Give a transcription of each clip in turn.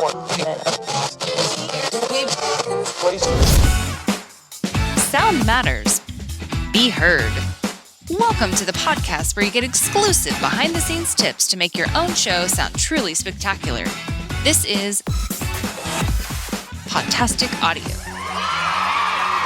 Sound matters. Be heard. Welcome to the podcast where you get exclusive behind-the-scenes tips to make your own show sound truly spectacular. This is Podtastic Audio.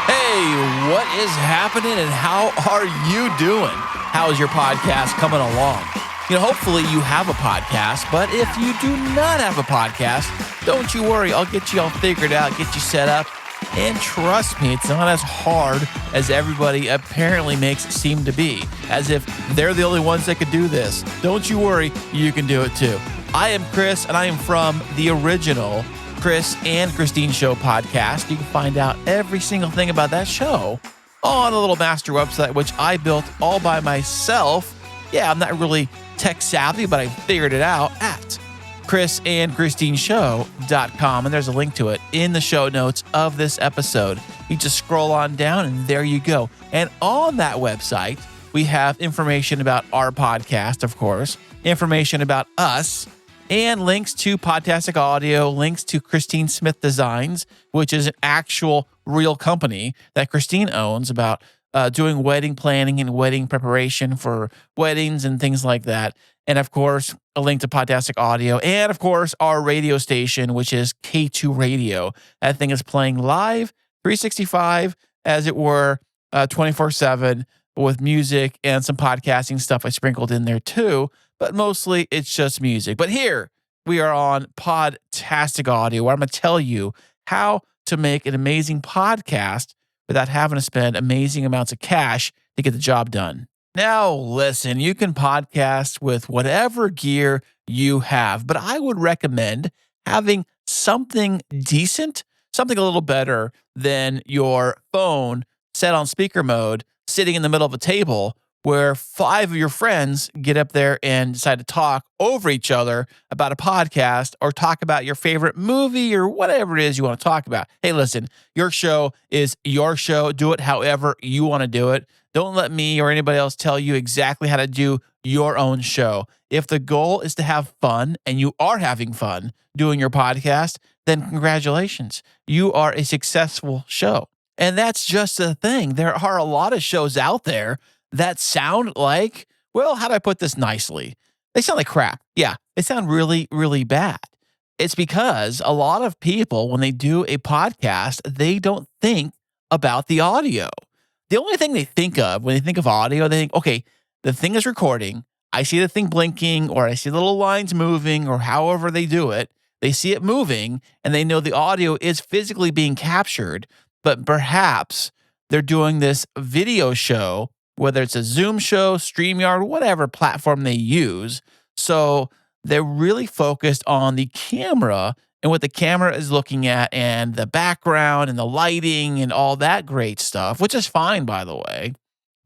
Hey, what is happening and how are you doing? How is your podcast coming along? Hopefully you have a podcast, but if you do not have a podcast, don't you worry. I'll get you all figured out, get you set up. And trust me, it's not as hard as everybody apparently makes it seem to be, as if they're the only ones that could do this. Don't you worry, you can do it too. I am Chris, and I am from the original Chris and Christine Show podcast. You can find out every single thing about that show on a little master website, which I built all by myself. Yeah, I'm not really tech savvy, but I figured it out at chrisandchristineshow.com, and there's a link to it in the show notes of this episode. You just scroll on down and there you go. And on that website, we have information about our podcast, of course, information about us, and links to Podtastic Audio, links to Christine Smith Designs, which is an actual real company that Christine owns about doing wedding planning and wedding preparation for weddings and things like that. And of course, a link to Podtastic Audio, and of course, our radio station, which is K2 Radio. That thing is playing live, 365, as it were, 24/7, with music and some podcasting stuff I sprinkled in there too. But mostly, it's just music. But here, we are on Podtastic Audio, where I'm going to tell you how to make an amazing podcast without having to spend amazing amounts of cash to get the job done. Now, listen, you can podcast with whatever gear you have, but I would recommend having something decent, something a little better than your phone set on speaker mode, sitting in the middle of a table where 5 of your friends get up there and decide to talk over each other about a podcast or talk about your favorite movie or whatever it is you want to talk about. Hey, listen, your show is your show. Do it however you want to do it. Don't let me or anybody else tell you exactly how to do your own show. If the goal is to have fun and you are having fun doing your podcast, then congratulations. You are a successful show. And that's just the thing. There are a lot of shows out there that sound like, well, how do I put this nicely? They sound like crap. Yeah, they sound really, really bad. It's because a lot of people, when they do a podcast, they don't think about the audio. The only thing they think of when they think of audio, they think, okay, the thing is recording. I see the thing blinking, or I see the little lines moving, or however they do it. They see it moving, and they know the audio is physically being captured, but perhaps they're doing this video show, whether it's a Zoom show, StreamYard, whatever platform they use. So they're really focused on the camera and what the camera is looking at and the background and the lighting and all that great stuff, which is fine, by the way.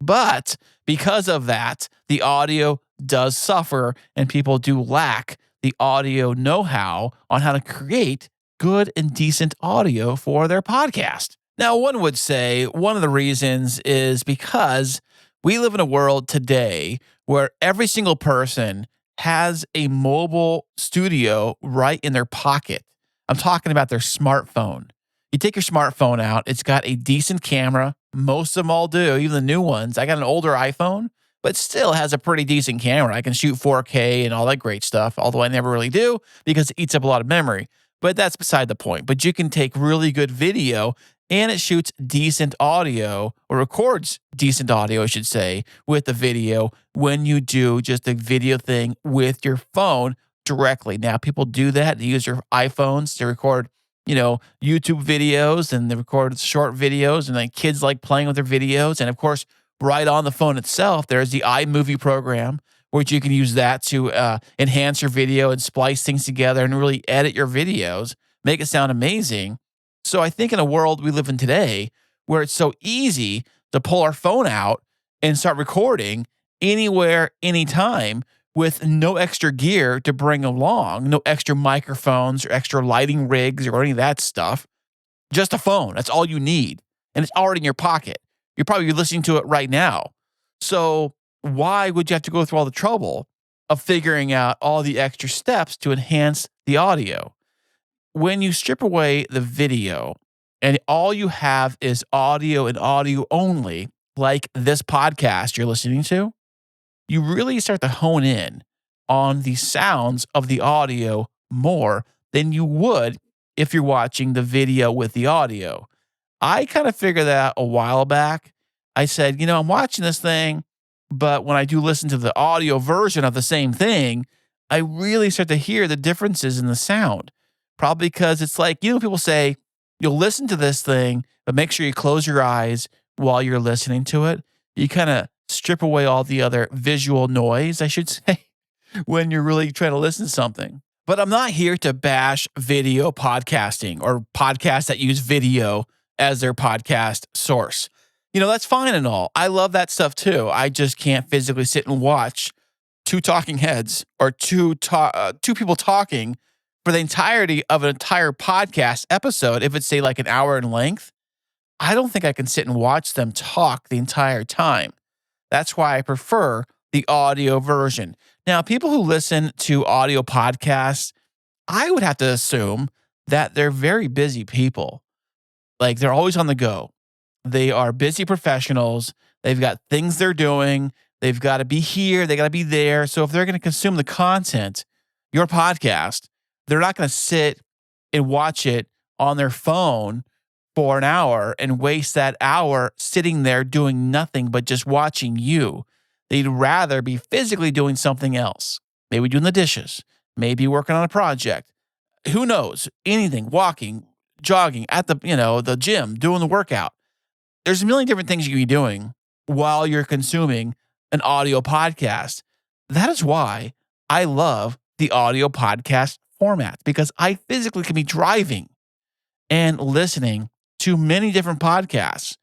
But because of that, the audio does suffer, and people do lack the audio know-how on how to create good and decent audio for their podcast. Now, one would say one of the reasons is because we live in a world today where every single person has a mobile studio right in their pocket. I'm talking about their smartphone. You take your smartphone out, it's got a decent camera. Most of them all do, even the new ones. I got an older iPhone, but still has a pretty decent camera. I can shoot 4K and all that great stuff, although I never really do because it eats up a lot of memory. But that's beside the point. But you can take really good video, and it shoots decent audio, or records decent audio, I should say, with the video when you do just a video thing with your phone directly. Now, people do that. They use their iPhones to record, YouTube videos, and they record short videos, and like kids like playing with their videos. And of course, right on the phone itself, there's the iMovie program, which you can use that to enhance your video and splice things together and really edit your videos, make it sound amazing. So I think in a world we live in today where it's so easy to pull our phone out and start recording anywhere, anytime, with no extra gear to bring along, no extra microphones or extra lighting rigs or any of that stuff. Just a phone. That's all you need. And it's already in your pocket. You're probably listening to it right now. So why would you have to go through all the trouble of figuring out all the extra steps to enhance the audio? when you strip away the video and all you have is audio and audio only, like this podcast you're listening to, you really start to hone in on the sounds of the audio more than you would if you're watching the video with the audio. I kind of figured that out a while back. I said, I'm watching this thing, but when I do listen to the audio version of the same thing, I really start to hear the differences in the sound. Probably because it's like, people say, you'll listen to this thing, but make sure you close your eyes while you're listening to it. You kind of strip away all the other visual noise, I should say, when you're really trying to listen to something. But I'm not here to bash video podcasting or podcasts that use video as their podcast source. That's fine and all. I love that stuff too. I just can't physically sit and watch two talking heads or two people talking for the entirety of an entire podcast episode. If it's say like an hour in length, I don't think I can sit and watch them talk the entire time. That's why I prefer the audio version. Now, people who listen to audio podcasts, I would have to assume that they're very busy people. Like they're always on the go. They are busy professionals. They've got things they're doing. They've got to be here. They got to be there. So if they're going to consume the content, your podcast, they're not going to sit and watch it on their phone for an hour and waste that hour sitting there doing nothing but just watching you. They'd rather be physically doing something else. Maybe doing the dishes, maybe working on a project. Who knows? Anything, walking, jogging at the gym, doing the workout. There's a million different things you can be doing while you're consuming an audio podcast. That is why I love the audio podcast format, because I physically can be driving and listening to many different podcasts.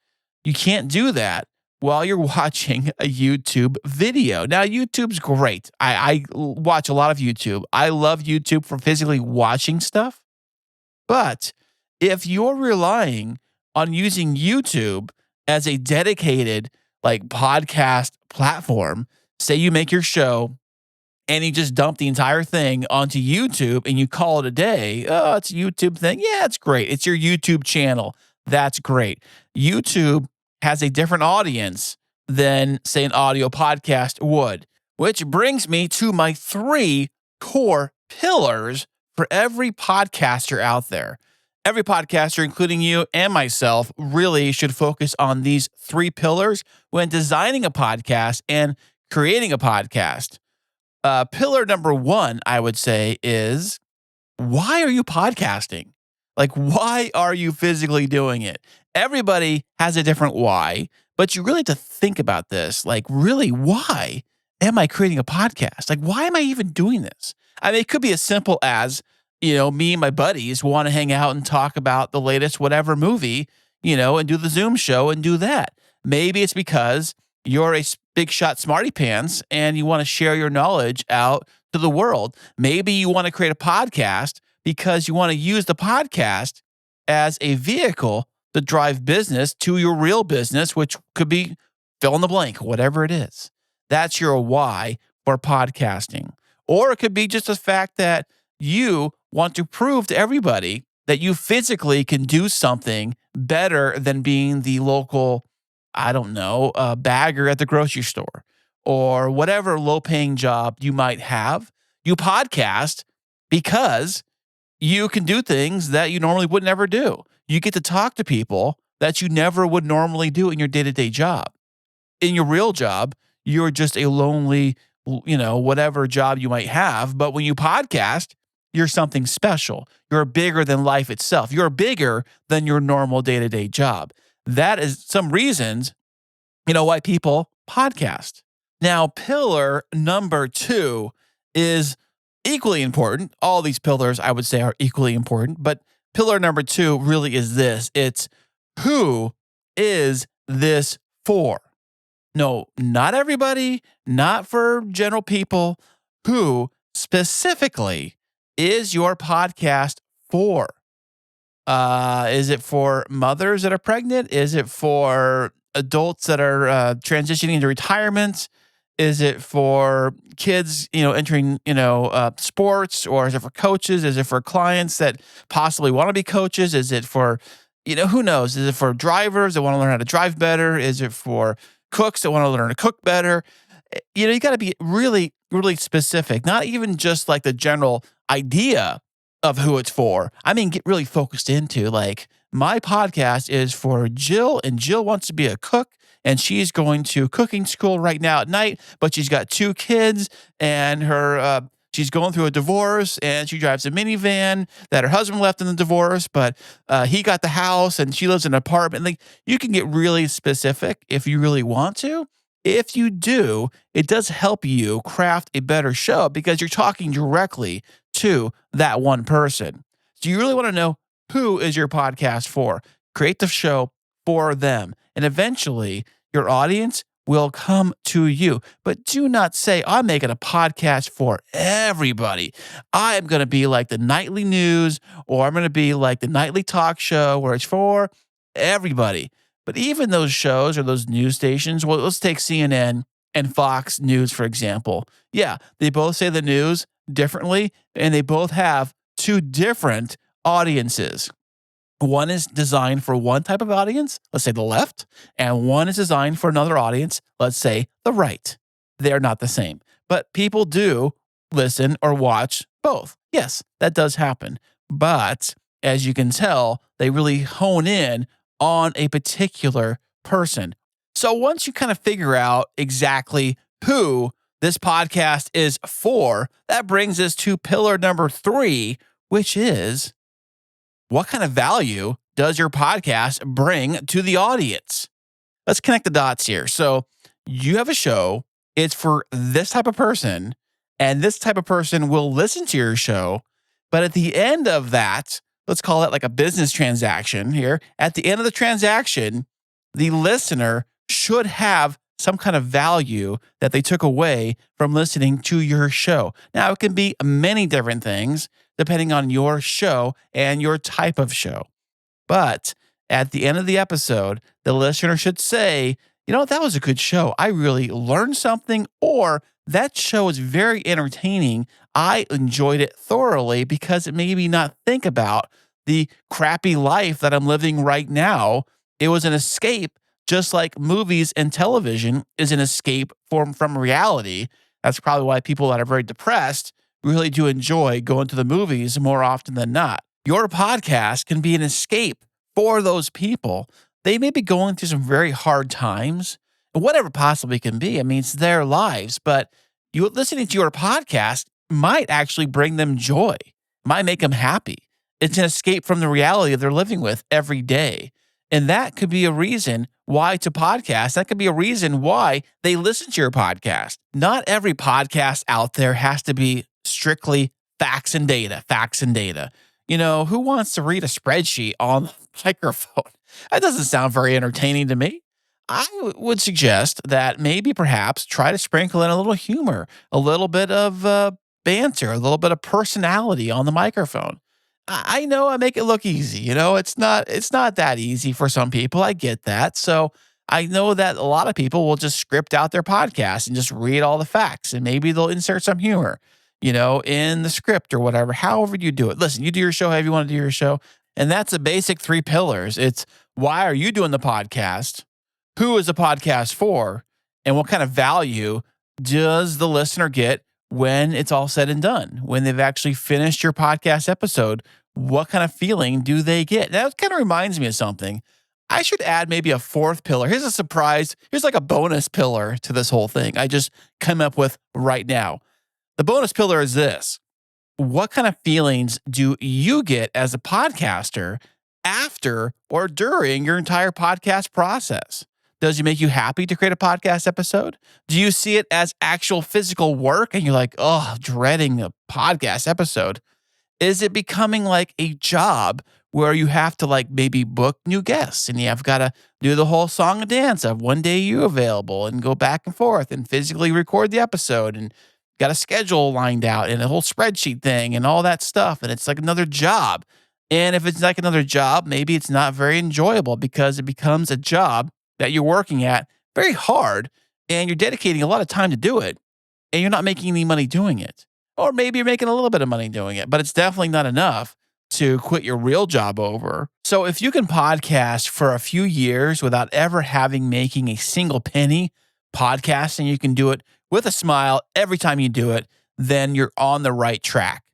You can't do that while you're watching a YouTube video. Now, YouTube's great. I watch a lot of YouTube. I love YouTube for physically watching stuff. But if you're relying on using YouTube as a dedicated podcast platform, say you make your show and you just dump the entire thing onto YouTube and you call it a day. Oh, it's a YouTube thing. Yeah, it's great. It's your YouTube channel. That's great. YouTube has a different audience than, say, an audio podcast would, which brings me to my 3 core pillars for every podcaster out there. Every podcaster, including you and myself, really should focus on these 3 pillars when designing a podcast and creating a podcast. Pillar number 1, I would say, is why are you podcasting? Why are you physically doing it? Everybody has a different why, but you really have to think about this. Really, why am I creating a podcast? Why am I even doing this? I mean, it could be as simple as, me and my buddies want to hang out and talk about the latest whatever movie, and do the Zoom show and do that. Maybe it's because you're a big shot smarty pants and you want to share your knowledge out to the world. Maybe you want to create a podcast because you want to use the podcast as a vehicle to drive business to your real business, which could be fill in the blank, whatever it is. That's your why for podcasting. Or it could be just the fact that you want to prove to everybody that you physically can do something better than being the local, bagger at the grocery store or whatever low-paying job you might have. You podcast because you can do things that you normally would never do. You get to talk to people that you never would normally do in your day-to-day job. In your real job, you're just a lonely, whatever job you might have. But when you podcast, you're something special. You're bigger than life itself. You're bigger than your normal day-to-day job. That is some reasons, why people podcast. Now, pillar number 2 is equally important. All these pillars, I would say, are equally important. But pillar number 2 really is this. It's who is this for? No, not everybody, not for general people. Who specifically is your podcast for? Is it for mothers that are pregnant? Is it for adults that are transitioning into retirement? Is it for kids, entering, sports, or is it for coaches? Is it for clients that possibly want to be coaches? Is it for, who knows? Is it for drivers that want to learn how to drive better? Is it for cooks that want to learn to cook better? You got to be really, really specific, not even just like the general idea of who it's for. I mean, get really focused into like, my podcast is for Jill, and Jill wants to be a cook, and she's going to cooking school right now at night, but she's got 2 kids, and she's going through a divorce, and she drives a minivan that her husband left in the divorce, but he got the house, and she lives in an apartment. Like, you can get really specific if you really want to. If you do, it does help you craft a better show because you're talking directly to that one person. So you really want to know, who is your podcast for? Create the show for them. And eventually, your audience will come to you. But do not say, I'm making a podcast for everybody. I am going to be like the nightly news, or I'm going to be like the nightly talk show where it's for everybody. But even those shows or those news stations, well, let's take CNN and Fox News, for example. Yeah, they both say the news differently, and they both have 2 different audiences. One is designed for one type of audience, let's say the left, and one is designed for another audience, let's say the right. They're not the same, but people do listen or watch both. Yes, that does happen. But as you can tell, they really hone in on a particular person. So once you kind of figure out exactly who this podcast is for, that brings us to pillar number 3, which is, what kind of value does your podcast bring to the audience? Let's connect the dots here. So you have a show, it's for this type of person, and this type of person will listen to your show. But at the end of that, let's call it like a business transaction here. At the end of the transaction, the listener should have some kind of value that they took away from listening to your show. Now, it can be many different things depending on your show and your type of show. But at the end of the episode, the listener should say, that was a good show. I really learned something, or that show is very entertaining. I enjoyed it thoroughly because it made me not think about the crappy life that I'm living right now. It was an escape, just like movies and television is an escape from reality. That's probably why people that are very depressed really do enjoy going to the movies more often than not. Your podcast can be an escape for those people. They may be going through some very hard times, whatever possibly can be. I mean, it's their lives, but you listening to your podcast might actually bring them joy, might make them happy. It's an escape from the reality they're living with every day. And that could be a reason why to podcast. That could be a reason why they listen to your podcast. Not every podcast out there has to be strictly facts and data. Who wants to read a spreadsheet on the microphone? That doesn't sound very entertaining to me. I would suggest that maybe perhaps try to sprinkle in a little humor, a little bit of banter, a little bit of personality on the microphone. I know I make it look easy. It's not that easy for some people. I get that. So I know that a lot of people will just script out their podcast and just read all the facts, and maybe they'll insert some humor, in the script or whatever, however you do it. Listen, you do your show however you want to do your show. And that's the basic 3 pillars. It's, why are you doing the podcast? Who is the podcast for? And what kind of value does the listener get when it's all said and done? When they've actually finished your podcast episode, what kind of feeling do they get? That kind of reminds me of something. I should add maybe a 4th pillar. Here's a surprise. Here's like a bonus pillar to this whole thing I just come up with right now. The bonus pillar is this. What kind of feelings do you get as a podcaster after or during your entire podcast process? Does it make you happy to create a podcast episode? Do you see it as actual physical work and you're like, dreading a podcast episode? Is it becoming like a job where you have to like maybe book new guests and you have got to do the whole song and dance of one day you available and go back and forth and physically record the episode and got a schedule lined out and a whole spreadsheet thing and all that stuff. And it's like another job. And if it's like another job, maybe it's not very enjoyable because it becomes a job that you're working at very hard. and you're dedicating a lot of time to do it, and you're not making any money doing it. Or maybe you're making a little bit of money doing it, but it's definitely not enough to quit your real job over. So if you can podcast for a few years without ever making a single penny podcasting, you can do it with a smile every time you do it, then you're on the right track.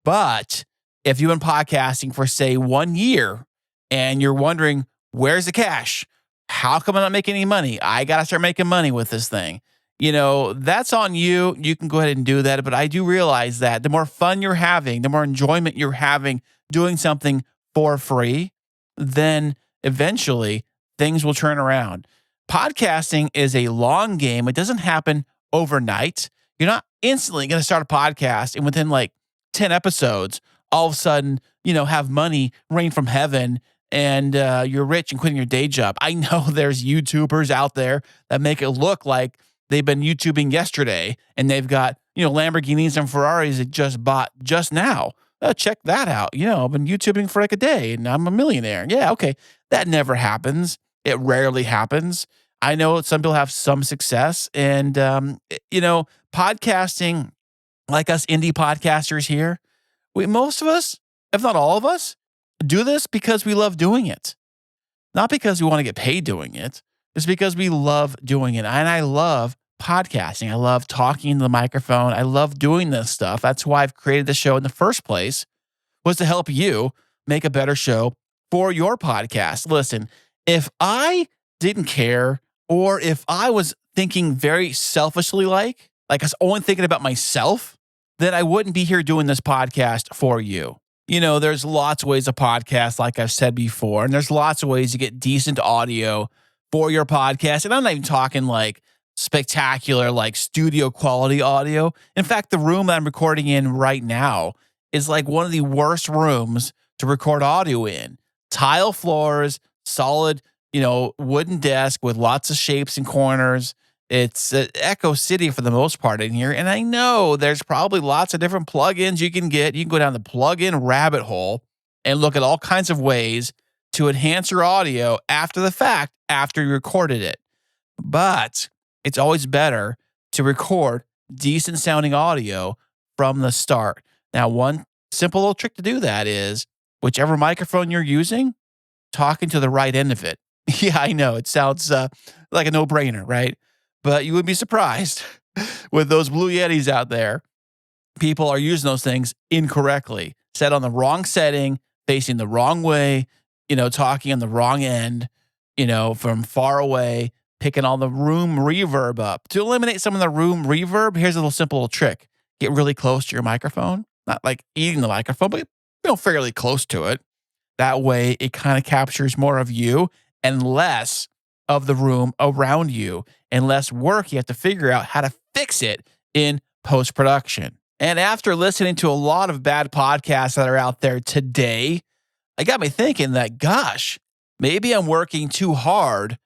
But if you've been podcasting for, say, 1 year and you're wondering, where's the cash? How come I'm not making any money? I got to start making money with this thing. That's on you. You can go ahead and do that. But I do realize that the more fun you're having, the more enjoyment you're having doing something for free, then eventually things will turn around. Podcasting is a long game. It doesn't happen overnight. You're not instantly going to start a podcast and within like 10 episodes, all of a sudden, have money rain from heaven and you're rich and quitting your day job. I know there's YouTubers out there that make it look like they've been YouTubing yesterday and they've got, Lamborghinis and Ferraris that just bought just now. Check that out. I've been YouTubing for like a day and I'm a millionaire. Yeah, okay. That never happens. It rarely happens. I know some people have some success and, podcasting, like us indie podcasters here, most of us, if not all of us, do this because we love doing it. Not because we want to get paid doing it. It's because we love doing it. And I love podcasting. I love talking into the microphone. I love doing this stuff. That's why I've created the show in the first place, was to help you make a better show for your podcast. Listen, if I didn't care, or if I was thinking very selfishly like I was only thinking about myself, then I wouldn't be here doing this podcast for you. There's lots of ways to podcast, like I've said before, and there's lots of ways to get decent audio for your podcast. And I'm not even talking like spectacular, like studio quality audio. In fact, the room that I'm recording in right now is like one of the worst rooms to record audio in. Tile floors, solid, wooden desk with lots of shapes and corners. It's Echo City for the most part in here. And I know there's probably lots of different plugins you can get. You can go down the plugin rabbit hole and look at all kinds of ways to enhance your audio after the fact, after you recorded it. But it's always better to record decent sounding audio from the start. Now, one simple little trick to do that is whichever microphone you're using, talking to the right end of it. Yeah, I know it sounds like a no-brainer, right? But you would be surprised with those Blue Yetis out there. People are using those things incorrectly, set on the wrong setting, facing the wrong way, talking on the wrong end, from far away, picking all the room reverb up. To eliminate some of the room reverb, here's a simple little trick. Get really close to your microphone, not like eating the microphone, but fairly close to it. That way it kind of captures more of you and less of the room around you, and less work you have to figure out how to fix it in post-production. And after listening to a lot of bad podcasts that are out there today, it got me thinking that, gosh, maybe I'm working too hard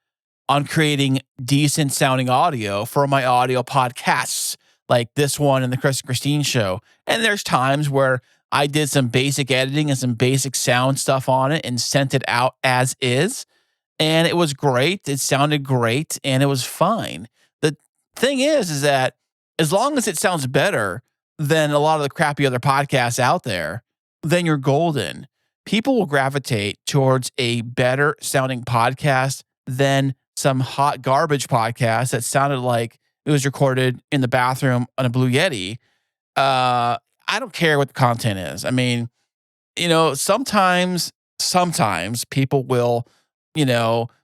on creating decent sounding audio for my audio podcasts, like this one and the Chris and Christine show. And there's times where I did some basic editing and some basic sound stuff on it and sent it out as is. And it was great. It sounded great and it was fine. The thing is that as long as it sounds better than a lot of the crappy other podcasts out there, then you're golden. People will gravitate towards a better sounding podcast than some hot garbage podcast that sounded like it was recorded in the bathroom on a Blue Yeti. I don't care what the content is. I mean, sometimes people will,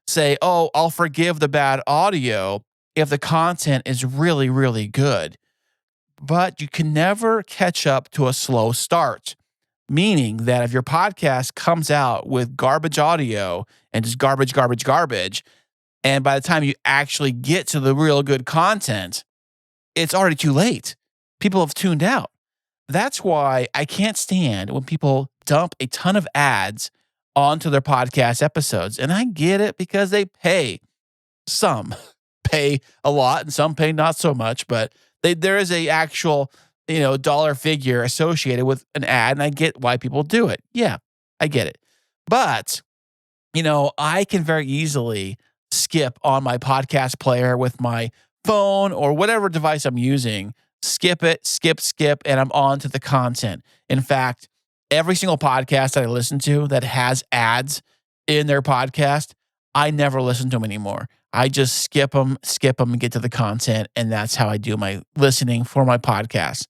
say, oh, I'll forgive the bad audio if the content is really, really good. But you can never catch up to a slow start, meaning that if your podcast comes out with garbage audio and just garbage, and by the time you actually get to the real good content, it's already too late. People have tuned out. That's why I can't stand when people dump a ton of ads onto their podcast episodes. And I get it because they pay. Some pay a lot and some pay not so much, but there is a actual, dollar figure associated with an ad, and I get why people do it. Yeah, I get it. But, I can very easily skip on my podcast player with my phone or whatever device I'm using, skip it, skip, and I'm on to the content. In fact, every single podcast that I listen to that has ads in their podcast, I never listen to them anymore. I just skip them and get to the content. And that's how I do my listening for my podcast.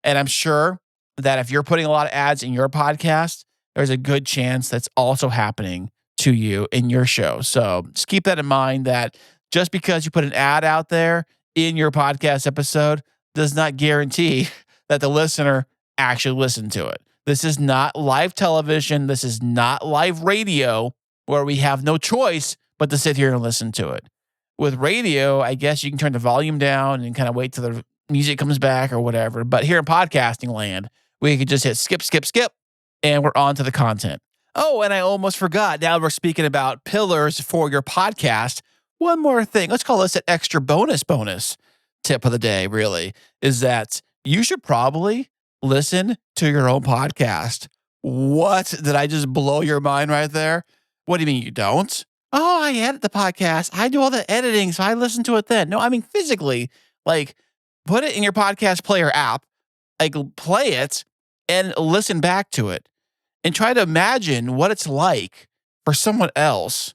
And I'm sure that if you're putting a lot of ads in your podcast, there's a good chance that's also happening to you in your show. So just keep that in mind, that just because you put an ad out there in your podcast episode does not guarantee that the listener actually listened to it. This is not live television. This is not live radio where we have no choice but to sit here and listen to it. With radio, I guess you can turn the volume down and kind of wait till the music comes back or whatever. But here in podcasting land, we could just hit skip, and we're on to the content. Oh, and I almost forgot. Now we're speaking about pillars for your podcast. One more thing. Let's call this an extra bonus tip of the day, really, is that you should probably listen to your own podcast. What? Did I just blow your mind right there? What do you mean you don't? Oh, I edit the podcast. I do all the editing, so I listen to it then. No, I mean physically, like put it in your podcast player app, like play it and listen back to it and try to imagine what it's like for someone else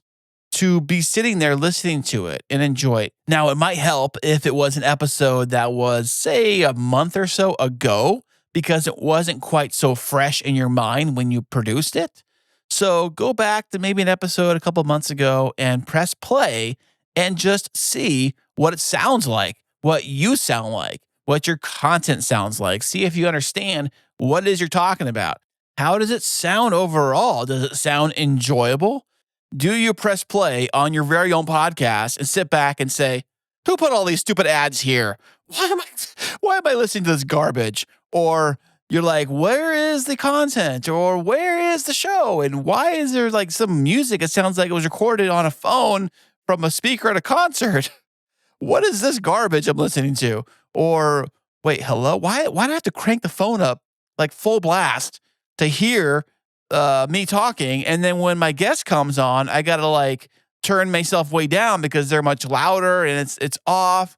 to be sitting there listening to it and enjoy it. Now, it might help if it was an episode that was, say, a month or so ago, because it wasn't quite so fresh in your mind when you produced it. So go back to maybe an episode a couple months ago and press play and just see what it sounds like, what you sound like, what your content sounds like. See if you understand what it is you're talking about. How does it sound overall? Does it sound enjoyable? Do you press play on your very own podcast and sit back and say, who put all these stupid ads here? Why am I listening to this garbage? Or you're like, where is the content? Or where is the show? And why is there like some music? It sounds like it was recorded on a phone from a speaker at a concert. What is this garbage I'm listening to? Or wait, hello? Why do I have to crank the phone up like full blast to hear me talking? And then when my guest comes on, I got to like turn myself way down because they're much louder and it's off.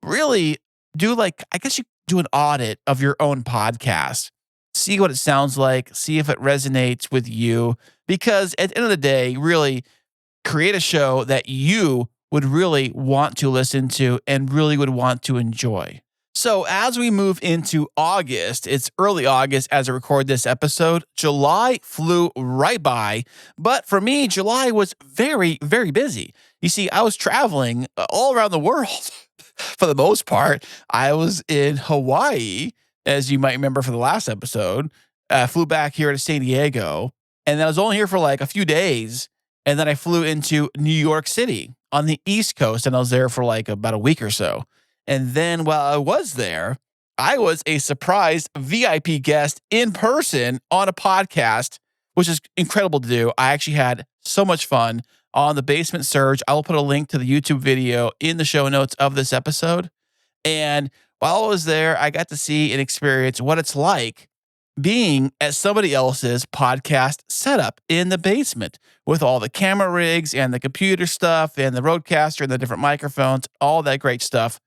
Really do like, I guess you do an audit of your own podcast. See what it sounds like. See if it resonates with you. Because at the end of the day, really create a show that you would really want to listen to and really would want to enjoy. So as we move into August, it's early August as I record this episode. July flew right by, but for me, July was very, very busy. You see, I was traveling all around the world for the most part. I was in Hawaii, as you might remember from the last episode. I flew back here to San Diego, and then I was only here for like a few days, and then I flew into New York City on the East Coast, and I was there for like about a week or so. And then while I was there, I was a surprise VIP guest in person on a podcast, which is incredible to do. I actually had so much fun on the Basement Surge. I will put a link to the YouTube video in the show notes of this episode. And while I was there, I got to see and experience what it's like being at somebody else's podcast setup in the basement with all the camera rigs and the computer stuff and the Rodecaster and the different microphones, all that great stuff.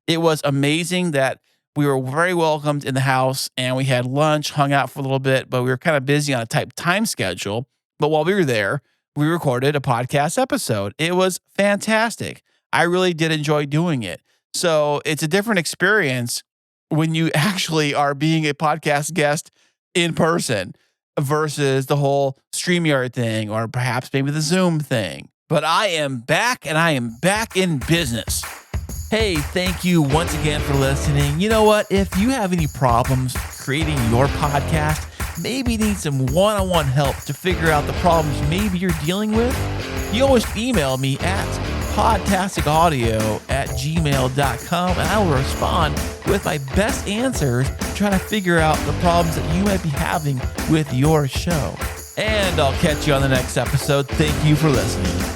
It was amazing that we were very welcomed in the house and we had lunch, hung out for a little bit, but we were kind of busy on a tight time schedule. But while we were there, we recorded a podcast episode. It was fantastic. I really did enjoy doing it. So it's a different experience when you actually are being a podcast guest in person versus the whole StreamYard thing or perhaps maybe the Zoom thing. But I am back and I am back in business. Hey, thank you once again for listening. You know what? If you have any problems creating your podcast, maybe need some one-on-one help to figure out the problems maybe you're dealing with, you always email me at podtasticaudio@gmail.com and I will respond with my best answers to try to figure out the problems that you might be having with your show. And I'll catch you on the next episode. Thank you for listening.